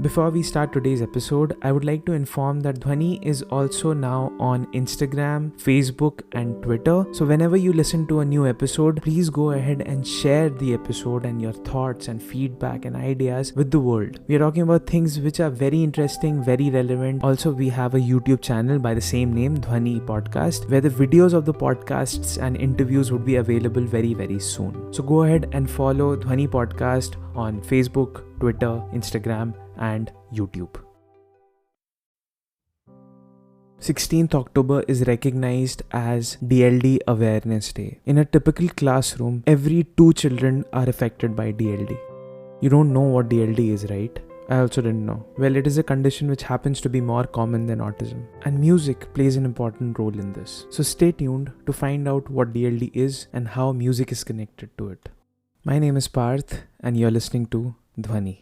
Before we start today's episode, I would like to inform that Dhvani is also now on Instagram, Facebook and Twitter. So whenever you listen to a new episode, please go ahead and share the episode and your thoughts and feedback and ideas with the world. We are talking about things which are very interesting, very relevant. Also, we have a YouTube channel by the same name, Dhvani Podcast, where the videos of the podcasts and interviews would be available very, very soon. So go ahead and follow Dhvani Podcast on Facebook, Twitter, Instagram and YouTube. 16th October is recognized as DLD Awareness Day. In a typical classroom, every 2 children are affected by DLD. You don't know what DLD is, right? I also didn't know. Well, it is a condition which happens to be more common than autism. And music plays an important role in this. So stay tuned to find out what DLD is and how music is connected to it. My name is Parth and you're listening to Dhvani.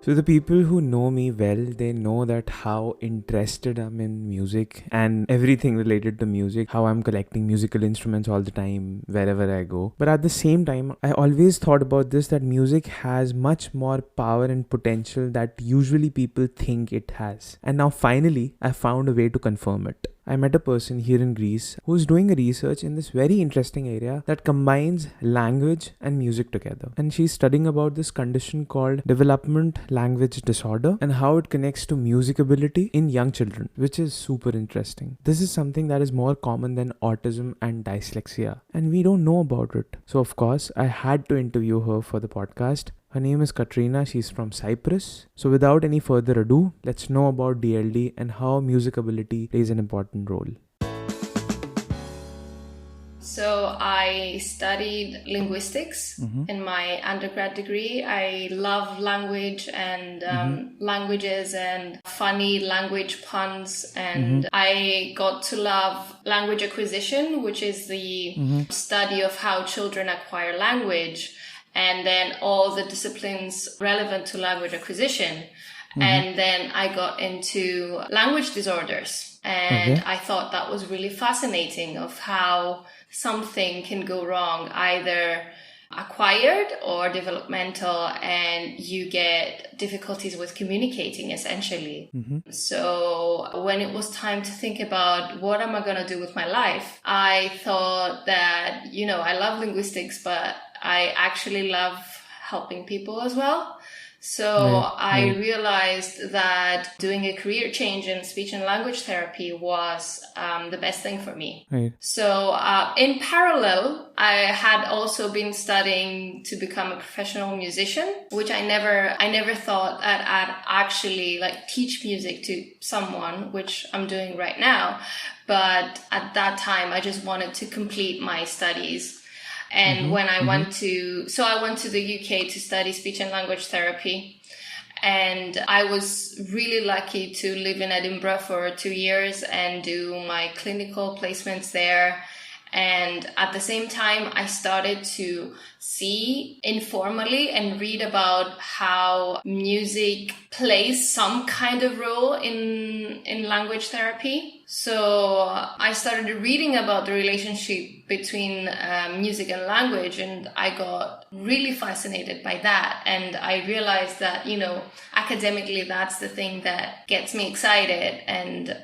So the people who know me well, they know that how interested I'm in music and everything related to music, how I'm collecting musical instruments all the time, wherever I go. But at the same time, I always thought about this, that music has much more power and potential that usually people think it has. And now finally, I found a way to confirm it. I met a person here in Greece who is doing a research in this very interesting area that combines language and music together. And she's studying about this condition called Developmental Language Disorder and how it connects to music ability in young children, which is super interesting. This is something that is more common than autism and dyslexia, and we don't know about it. So of course, I had to interview her for the podcast. Her name is Katerina, she's from Cyprus. So without any further ado, let's know about DLD and how music ability plays an important role. So I studied linguistics in my undergrad degree. I love language and languages and funny language puns. And I got to love language acquisition, which is the study of how children acquire language. And then all the disciplines relevant to language acquisition. And then I got into language disorders. And I thought that was really fascinating of how something can go wrong, either acquired or developmental, and you get difficulties with communicating essentially. So when it was time to think about what am I going to do with my life, I thought that, I love linguistics, but I actually love helping people as well. So I realized that doing a career change in speech and language therapy was the best thing for me. So in parallel, I had also been studying to become a professional musician, which I never thought that I'd actually teach music to someone, which I'm doing right now. But at that time, I just wanted to complete my studies. And when I went to the UK to study speech and language therapy. And I was really lucky to live in Edinburgh for 2 years and do my clinical placements there. And at the same time, I started to see informally and read about how music plays some kind of role in language therapy. So I started reading about the relationship between music and language, and I got really fascinated by that. And I realized that, academically, that's the thing that gets me excited. And,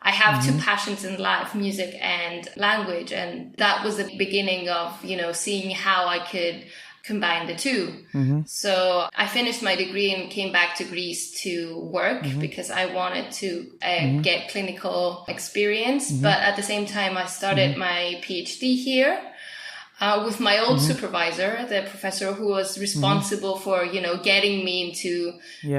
I have 2 passions in life, music and language. And that was the beginning of, seeing how I could combine the 2. So I finished my degree and came back to Greece to work because I wanted to get clinical experience. But at the same time, I started my PhD here. With my old supervisor, the professor who was responsible for, getting me into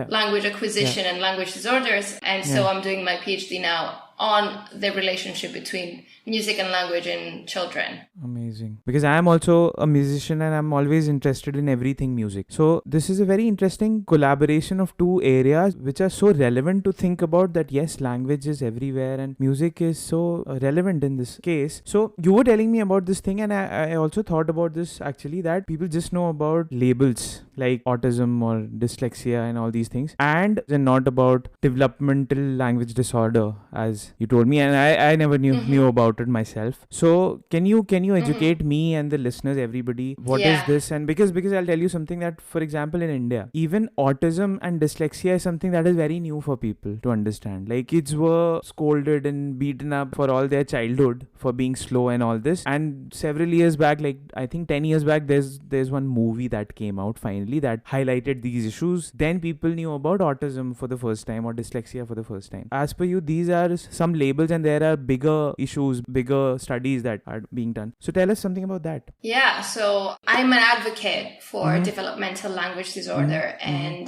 language acquisition and language disorders. And so I'm doing my PhD now on the relationship between music and language in children. Amazing. Because I am also a musician and I'm always interested in everything music. So this is a very interesting collaboration of 2 areas which are so relevant to think about, that yes, language is everywhere and music is so relevant in this case. So you were telling me about this thing, and I also thought about this actually, that people just know about labels like autism or dyslexia and all these things, and they're not about developmental language disorder, as you told me, and I never knew about sorted myself. So can you educate me and the listeners, everybody, what is this? And because I'll tell you something that, for example, in India, even autism and dyslexia is something that is very new for people to understand. Like, kids were scolded and beaten up for all their childhood for being slow and all this. And several years back, like I think 10 years back, there's one movie that came out finally that highlighted these issues. Then people knew about autism for the first time or dyslexia for the first time. As per you, these are some labels and there are bigger issues, bigger studies that are being done. So tell us something about that. Yeah, so I'm an advocate for developmental language disorder, and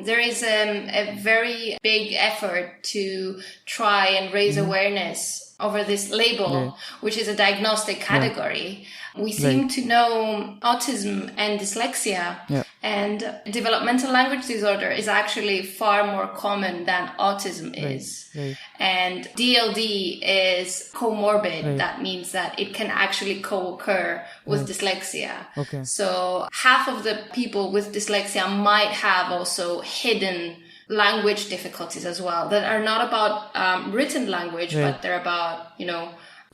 there is a very big effort to try and raise awareness over this label, which is a diagnostic category. We seem to know autism and dyslexia, and developmental language disorder is actually far more common than autism is. And DLD is comorbid. That means that it can actually co-occur with dyslexia. So half of the people with dyslexia might have also hidden language difficulties as well that are not about written language, but they're about,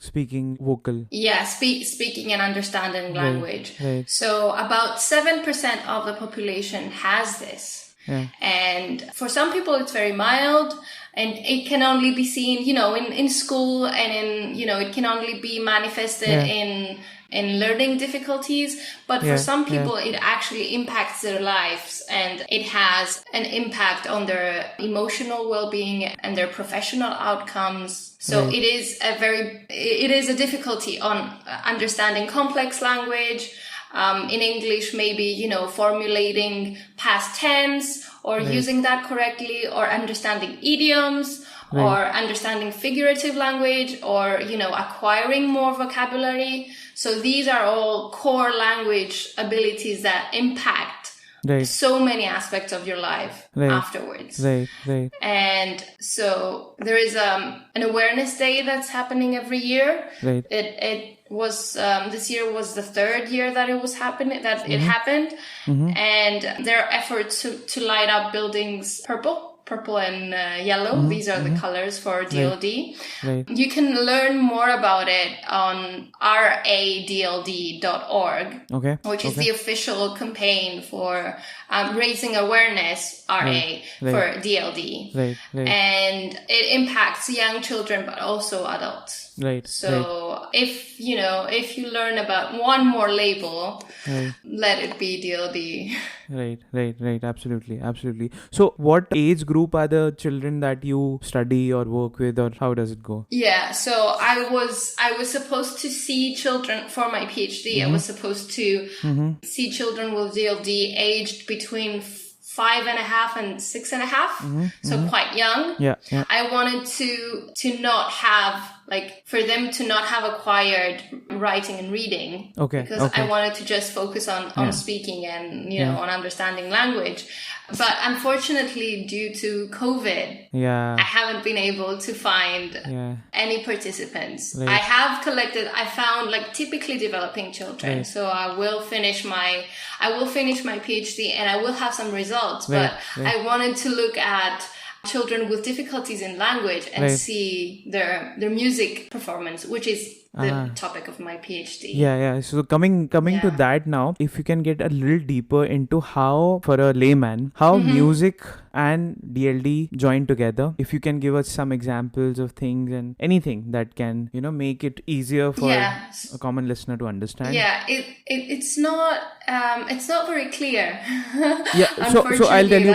speaking vocal. Yeah, speaking and understanding language. So about 7% of the population has this. And for some people it's very mild, and it can only be seen, in school, and it can only be manifested in learning difficulties. But for some people, it actually impacts their lives, and it has an impact on their emotional well-being and their professional outcomes. So it is a difficulty on understanding complex language. In English, maybe, formulating past tense or using that correctly, or understanding idioms, or understanding figurative language, or, acquiring more vocabulary. So these are all core language abilities that impact so many aspects of your life afterwards. And so there is an awareness day that's happening every year. It was this year was the third year that it was happening, that it happened. And there are efforts to light up buildings purple and yellow. These are the colors for DLD. You can learn more about it on radld.org, which is the official campaign for raising awareness, for DLD. And it impacts young children, but also adults. So if you learn about one more label, let it be DLD. Right. Absolutely. So what age group are the children that you study or work with, or how does it go? Yeah, so I was supposed to see children for my PhD. I was supposed to see children with DLD aged between 5.5 and 6.5, so quite young. I wanted to not have, for them to not have acquired writing and reading, because I wanted to just focus on speaking and on understanding language. But unfortunately, due to COVID, I haven't been able to find any participants. I found typically developing children. So I will finish my PhD and I will have some results. But I wanted to look at children with difficulties in language and see their music performance, which is the topic of my PhD. So coming to that now, if you can get a little deeper into how, for a layman, how music and DLD join together. If you can give us some examples of things and anything that can, make it easier for a common listener to understand. It's not very clear. So I'll tell you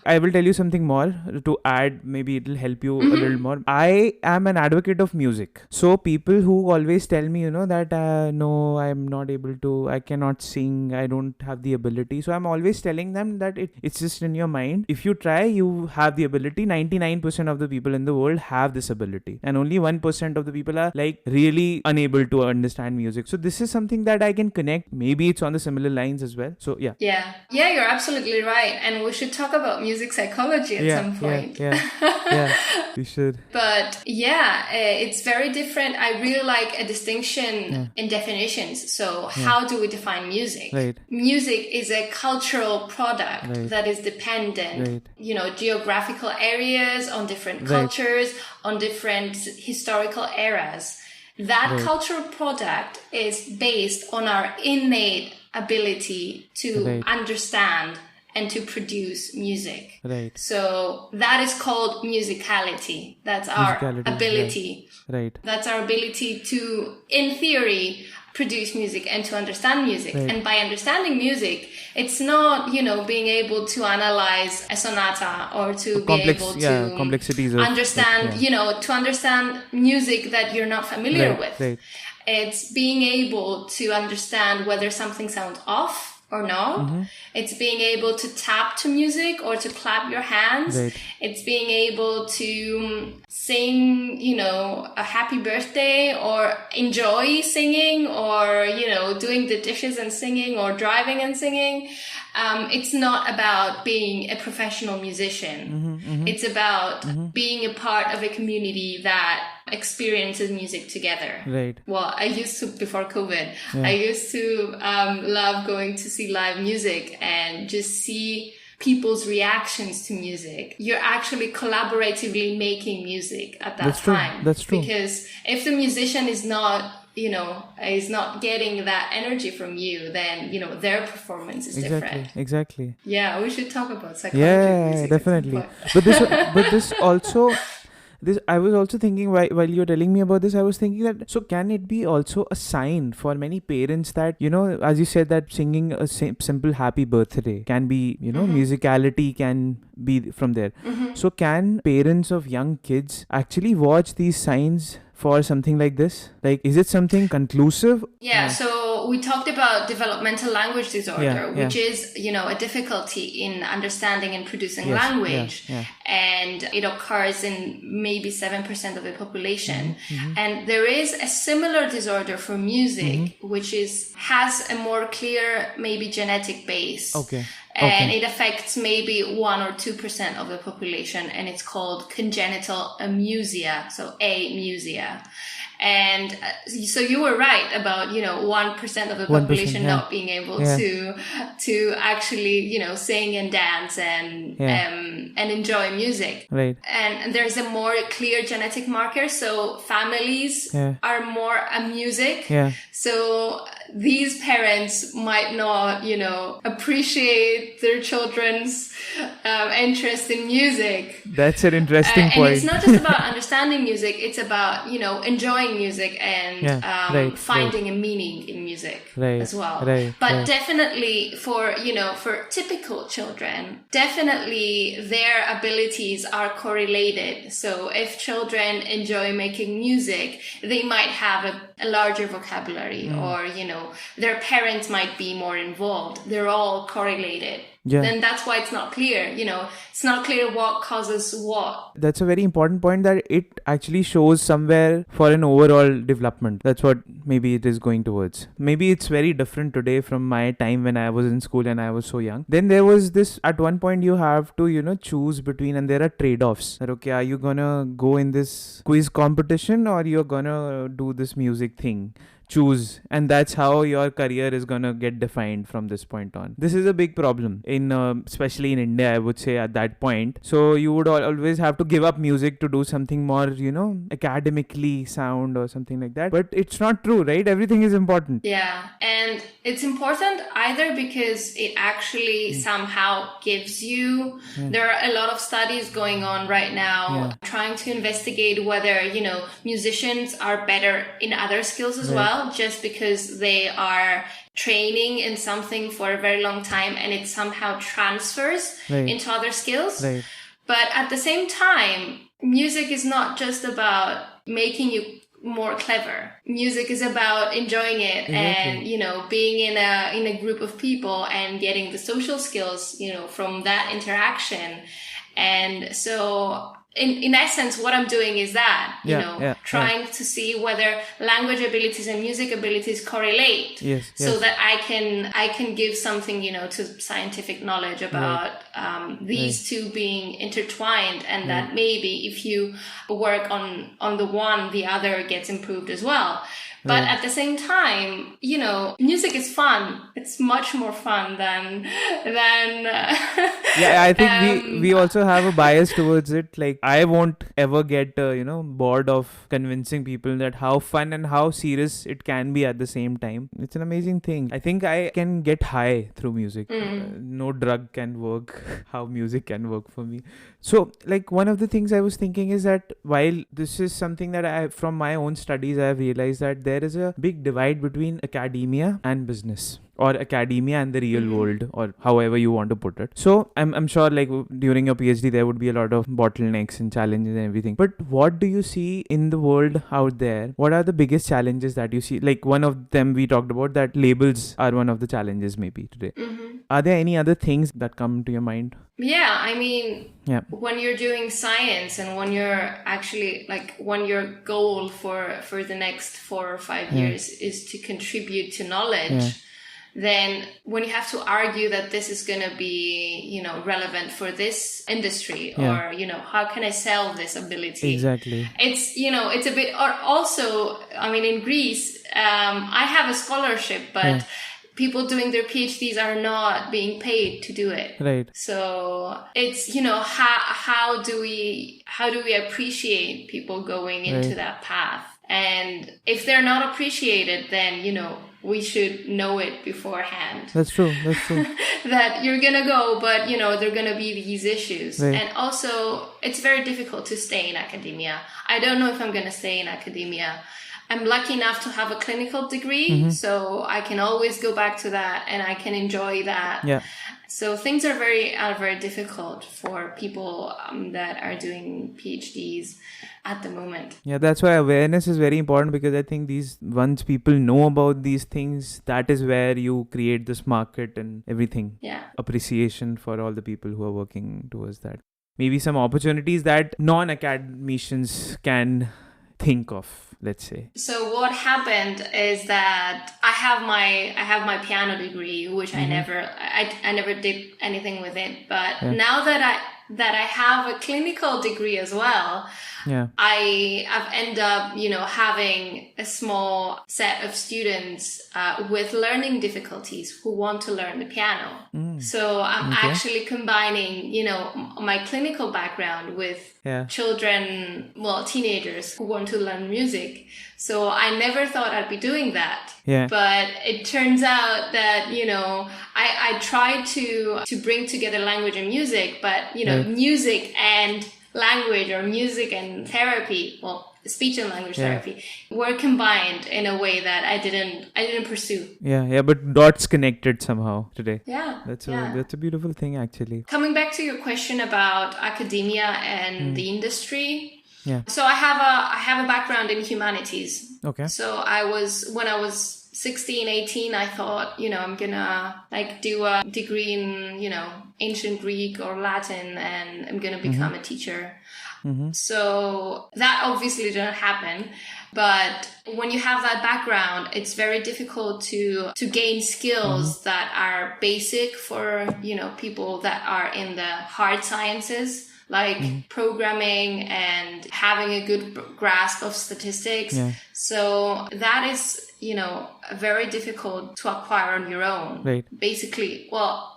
I will tell you something more to add. Maybe it'll help you a little more. I am an advocate of music. So people who always tell me, that no, I'm not able to, I cannot sing, I don't have the ability. So I'm always telling them that it's just in your mind. If you try, you have the ability. 99% of the people in the world have this ability, and only 1% of the people are really unable to understand music. So this is something that I can connect. Maybe it's on the similar lines as well. So you're absolutely right, and we should talk about music psychology at some point. We should. But it's very different different. I really like a distinction in definitions. So how do we define music? Right. Music is a cultural product that is dependent, geographical areas, on different cultures, on different historical eras. That cultural product is based on our innate ability to understand and to produce music. Right. So that is called musicality. That's our ability. Right. That's our ability to, in theory, produce music and to understand music. Right. And by understanding music, it's not, being able to analyze a sonata or to be able to complexities of understand, to understand music that you're not familiar with. Right. It's being able to understand whether something sounds off or not. It's being able to tap to music or to clap your hands. Right. It's being able to sing, a happy birthday or enjoy singing or, doing the dishes and singing or driving and singing. It's not about being a professional musician. It's about being a part of a community that experiences music together. Right. Well, I used to, before COVID, I used to love going to see live music and just see people's reactions to music. You're actually collaboratively making music at that time. That's true. Because if the musician is not, is not getting that energy from you, then, their performance is different. Exactly. Yeah, we should talk about psychology of music. Definitely. But this also... I was also thinking while you were telling me about this, I was thinking that, so can it be also a sign for many parents that, as you said, that singing a simple happy birthday can be, musicality can be from there. So can parents of young kids actually watch these signs for something like this? Like, is it something conclusive? Yeah, so we talked about developmental language disorder, which is, a difficulty in understanding and producing language. And it occurs in maybe 7% of the population. And there is a similar disorder for music, which has a more clear, maybe genetic base. And it affects maybe 1 or 2% of the population, and it's called congenital amusia, so amusia. And so you were right about 1% of the population not being able to actually sing and dance and enjoy music. Right. And there's a more clear genetic marker. So families are more amusic. So these parents might not appreciate their children's interest in music. That's an interesting point. And it's not just about understanding music, it's about enjoying music and finding a meaning in music as well. But definitely for typical children, definitely their abilities are correlated. So if children enjoy making music, they might have a larger vocabulary or their parents might be more involved. They're all correlated. Then that's why it's not clear. It's not clear what causes what. That's a very important point, that it actually shows somewhere for an overall development. That's what maybe it is going towards. Maybe it's very different today from my time when I was in school and I was so young. Then there was this, at one point you have to, choose between, and there are trade-offs. That, okay, are you gonna go in this quiz competition or you're gonna do this music thing? Choose, and that's how your career is gonna get defined from this point on. This is a big problem in especially in India, I would say, at that point. So you would always have to give up music to do something more academically sound or something like that. But it's not true, right? Everything is important. Yeah, and it's important either because it actually somehow gives you there are a lot of studies going on right now trying to investigate whether musicians are better in other skills as well, just because they are training in something for a very long time and it somehow transfers into other skills. But at the same time, music is not just about making you more clever. Music is about enjoying it and being in a group of people and getting the social skills from that interaction. And so in essence, what I'm doing is that, trying to see whether language abilities and music abilities correlate. So that I can give something, to scientific knowledge about these two being intertwined, and that maybe if you work on the one, the other gets improved as well. But at the same time, music is fun. It's much more fun than. I think we also have a bias towards it. Like, I won't ever get bored of convincing people that how fun and how serious it can be at the same time. It's an amazing thing. I think I can get high through music. No drug can work how music can work for me. So, like, one of the things I was thinking is that while this is something that from my own studies, I have realized that there is a big divide between academia and business, or academia and the real world, or however you want to put it. So I'm sure, like, during your PhD there would be a lot of bottlenecks and challenges and everything. But what do you see in the world out there? What are the biggest challenges that you see? Like, one of them we talked about, that labels are one of the challenges maybe today. Are there any other things that come to your mind? Yeah, I mean, when you're doing science and when you're actually, like, when your goal for the next 4 or 5 years is to contribute to knowledge, then when you have to argue that this is going to be, relevant for this industry, or, how can I sell this ability? Exactly. It's, it's a bit, or also, I mean, in Greece, I have a scholarship, but people doing their PhDs are not being paid to do it. Right. So it's, how do we appreciate people going into that path? And if they're not appreciated, then, we should know it beforehand. That's true. That you're going to go, but, there are going to be these issues. Right. And also, it's very difficult to stay in academia. I don't know if I'm going to stay in academia. I'm lucky enough to have a clinical degree, so I can always go back to that and I can enjoy that. Yeah. So things are very difficult for people that are doing PhDs at the moment. Yeah, that's why awareness is very important, because I think once people know about these things, that is where you create this market and everything. Yeah. Appreciation for all the people who are working towards that. Maybe some opportunities that non-academicians can think of, let's say. So what happened is that I have my piano degree, which I never did anything with it, but now that I have a clinical degree as well, I've ended up, having a small set of students with learning difficulties who want to learn the piano. So I'm actually combining, my clinical background with children, teenagers who want to learn music. So I never thought I'd be doing that. Yeah. But it turns out that, I tried to bring together language and music, but, music and language, or music and therapy, speech and language therapy, were combined in a way that I didn't pursue. Yeah, but dots connected somehow today. Yeah. That's a beautiful thing, actually. Coming back to your question about academia and the industry. Yeah. So I have a background in humanities. Okay. So when I was 16, 18, I thought, I'm gonna do a degree in, ancient Greek or Latin, and I'm gonna become a teacher. So that obviously didn't happen. But when you have that background, it's very difficult to gain skills that are basic for, people that are in the hard sciences, like programming and having a good grasp of statistics. Yeah. So that is, very difficult to acquire on your own. Right. Basically,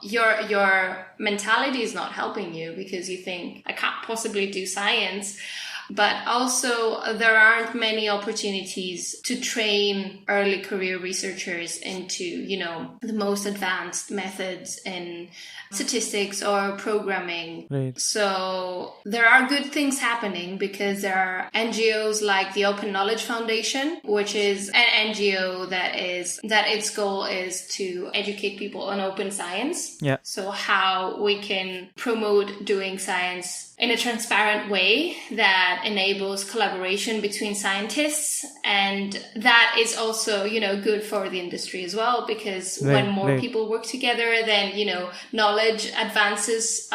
your mentality is not helping you because you think, I can't possibly do science. But also, there aren't many opportunities to train early career researchers into, the most advanced methods in statistics or programming. Right. So there are good things happening because there are NGOs like the Open Knowledge Foundation, which is an NGO that its goal is to educate people on open science. Yeah. So how we can promote doing science in a transparent way that that enables collaboration between scientists. And that is also, good for the industry as well, because when more people work together, then, knowledge advances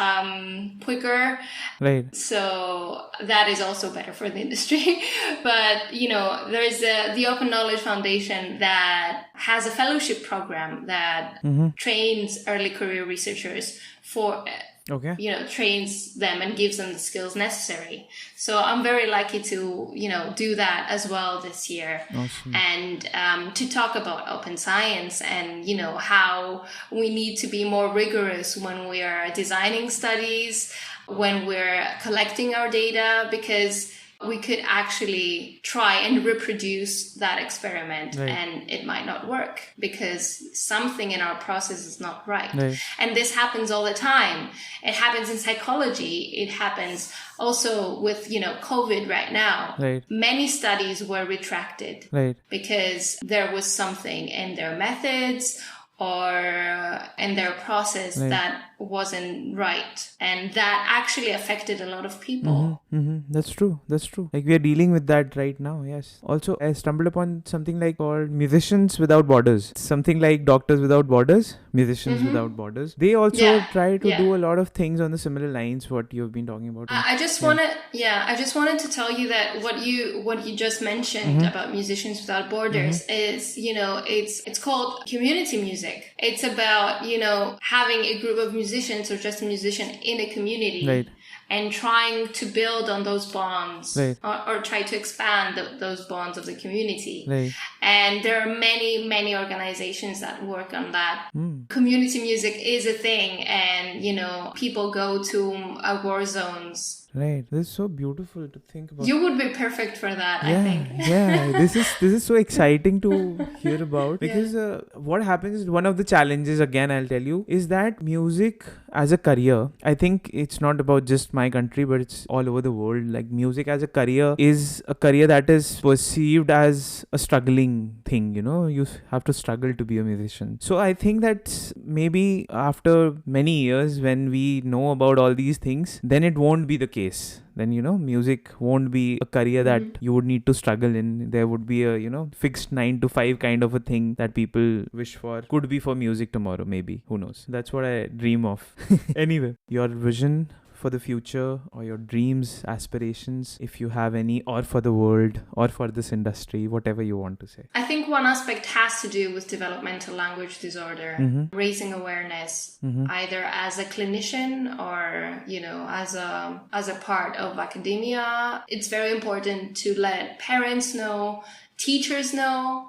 quicker. Right. So that is also better for the industry. But, there is the Open Knowledge Foundation that has a fellowship program that trains early career researchers for, trains them and gives them the skills necessary. So I'm very lucky to, do that as well this year. Awesome. And to talk about open science and, how we need to be more rigorous when we are designing studies, when we're collecting our data, because we could actually try and reproduce that experiment and it might not work because something in our process is not right. And this happens all the time. It happens in psychology. It happens also with, COVID right now. Many studies were retracted because there was something in their methods or in their process that wasn't right, and that actually affected a lot of people. That's true. Like, we are dealing with that right now. Yes. Also, I stumbled upon something like called Musicians Without Borders. Something like Doctors Without Borders, Musicians Without Borders. They also try to do a lot of things on the similar lines what you've been talking about. I just wanted to tell you that what you just mentioned about Musicians Without Borders is, it's called community music. It's about, having a group of musicians or just a musician in a community and trying to build on those bonds or try to expand those bonds of the community. And there are many, many organizations that work on that. Community music is a thing, and, people go to war zones. This is so beautiful to think about. You would be perfect for that, I think. This is so exciting to hear about, because what happens is, one of the challenges, again I'll tell you, is that music as a career, I think it's not about just my country, but it's all over the world. Like, music as a career is a career that is perceived as a struggling thing. You have to struggle to be a musician. So I think that maybe after many years, when we know about all these things, then it won't be the case. Then, music won't be a career that you would need to struggle in. There would be a, fixed 9 to 5 kind of a thing that people wish for. Could be for music tomorrow, maybe. Who knows? That's what I dream of. Anyway, your vision for the future, or your dreams, aspirations, if you have any, or for the world, or for this industry, whatever you want to say. I think one aspect has to do with developmental language disorder, raising awareness, either as a clinician or, as a part of academia. It's very important to let parents know, teachers know,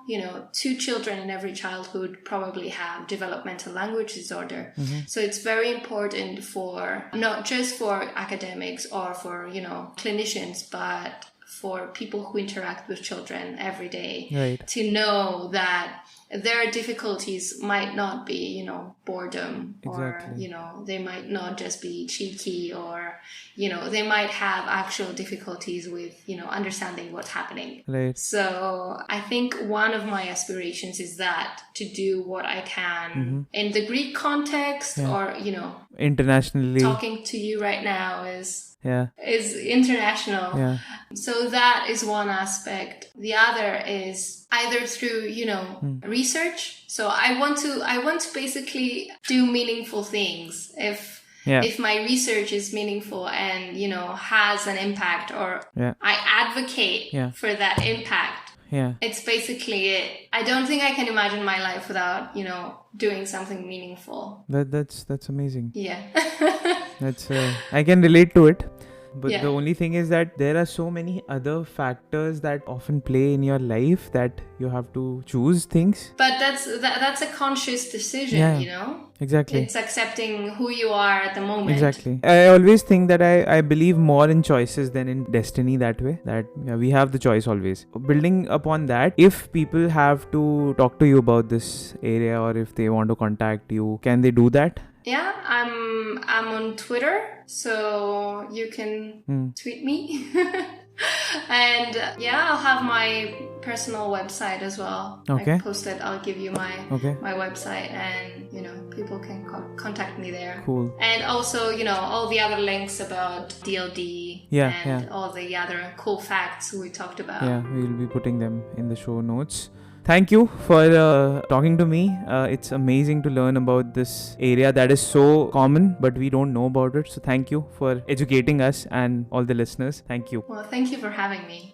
2 children in every childhood probably have developmental language disorder. So it's very important for, not just for academics or for, clinicians, but for people who interact with children every day, to know that their difficulties might not be, boredom, or, they might not just be cheeky, or, they might have actual difficulties with, understanding what's happening. So I think one of my aspirations is that, to do what I can in the Greek context, or, internationally. Talking to you right now is international. So that is one aspect. The other is either through, research. So I want to basically do meaningful things. If my research is meaningful and, has an impact, or I advocate for that impact. It's basically it. I don't think I can imagine my life without, doing something meaningful. That's amazing. That's I can relate to it. But the only thing is that there are so many other factors that often play in your life that you have to choose things. But that's a conscious decision, Exactly. It's accepting who you are at the moment. Exactly. I always think that I believe more in choices than in destiny that way. That we have the choice always. Building upon that, if people have to talk to you about this area, or if they want to contact you, can they do that? Yeah, I'm on Twitter, so you can tweet me. And I'll have my personal website as well. Okay. I posted. I'll give you my website, and people can contact me there. Cool. And also, all the other links about DLD and all the other cool facts we talked about. Yeah, we will be putting them in the show notes. Thank you for talking to me. It's amazing to learn about this area that is so common, but we don't know about it. So thank you for educating us and all the listeners. Thank you. Well, thank you for having me.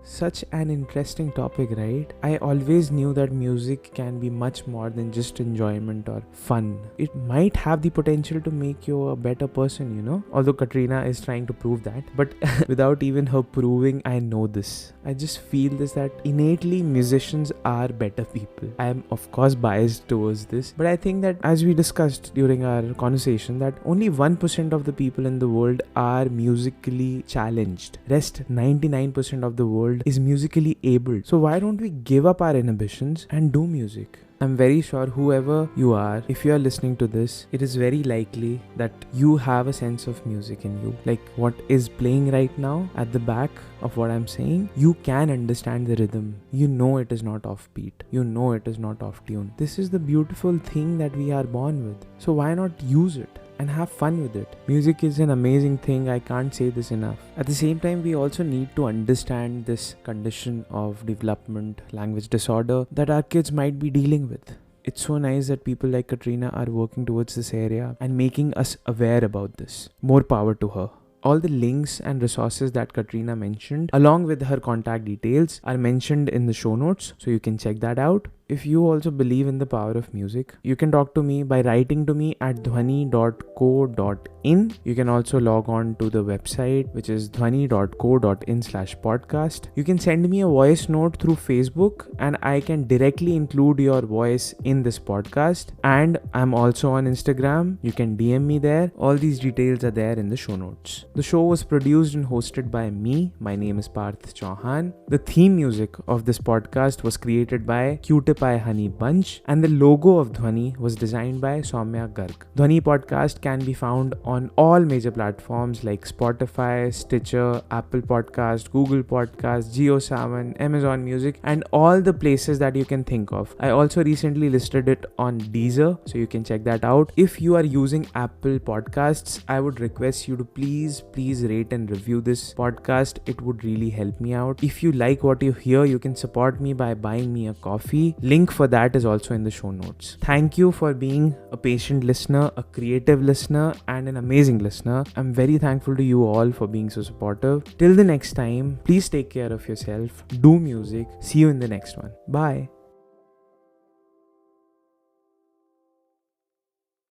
Such an interesting topic, right? I always knew that music can be much more than just enjoyment or fun. It might have the potential to make you a better person, you know? Although Katerina is trying to prove that. But without even her proving, I know this. I just feel this, that innately musicians are better people. I am of course biased towards this. But I think that, as we discussed during our conversation, that only 1% of the people in the world are musically challenged. Rest 99% of the world is musically able. So why don't we give up our inhibitions and do music? I'm very sure whoever you are, if you are listening to this, it is very likely that you have a sense of music in you. Like what is playing right now at the back of what I'm saying, you can understand the rhythm. You know it is not off beat. You know it is not off tune. This is the beautiful thing that we are born with. So why not use it and have fun with it? Music is an amazing thing. I can't say this enough. At the same time, we also need to understand this condition of development language disorder that our kids might be dealing with. It's so nice that people like Katerina are working towards this area and making us aware about this. More power to her. All the links and resources that Katerina mentioned, along with her contact details, are mentioned in the show notes, so you can check that out. If you also believe in the power of music, you can talk to me by writing to me at dhvani.co.in. You can also log on to the website, which is dhvani.co.in/podcast. You can send me a voice note through Facebook, and I can directly include your voice in this podcast. And I'm also on Instagram. You can DM me there. All these details are there in the show notes. The show was produced and hosted by me. My name is Parth Chauhan. The theme music of this podcast was created by Q-Tip by Honey Bunch, and the logo of Dhvani was designed by Soumya Garg. Dhvani podcast can be found on all major platforms like Spotify, Stitcher, Apple Podcast, Google Podcast, JioSaavn, Amazon Music, and all the places that you can think of. I also recently listed it on Deezer, so you can check that out. If you are using Apple Podcasts, I would request you to please rate and review this podcast. It would really help me out. If you like what you hear, you can support me by buying me a coffee. Link for that is also in the show notes. Thank you for being a patient listener, a creative listener, and an amazing listener. I'm very thankful to you all for being so supportive. Till the next time, please take care of yourself. Do music. See you in the next one. Bye.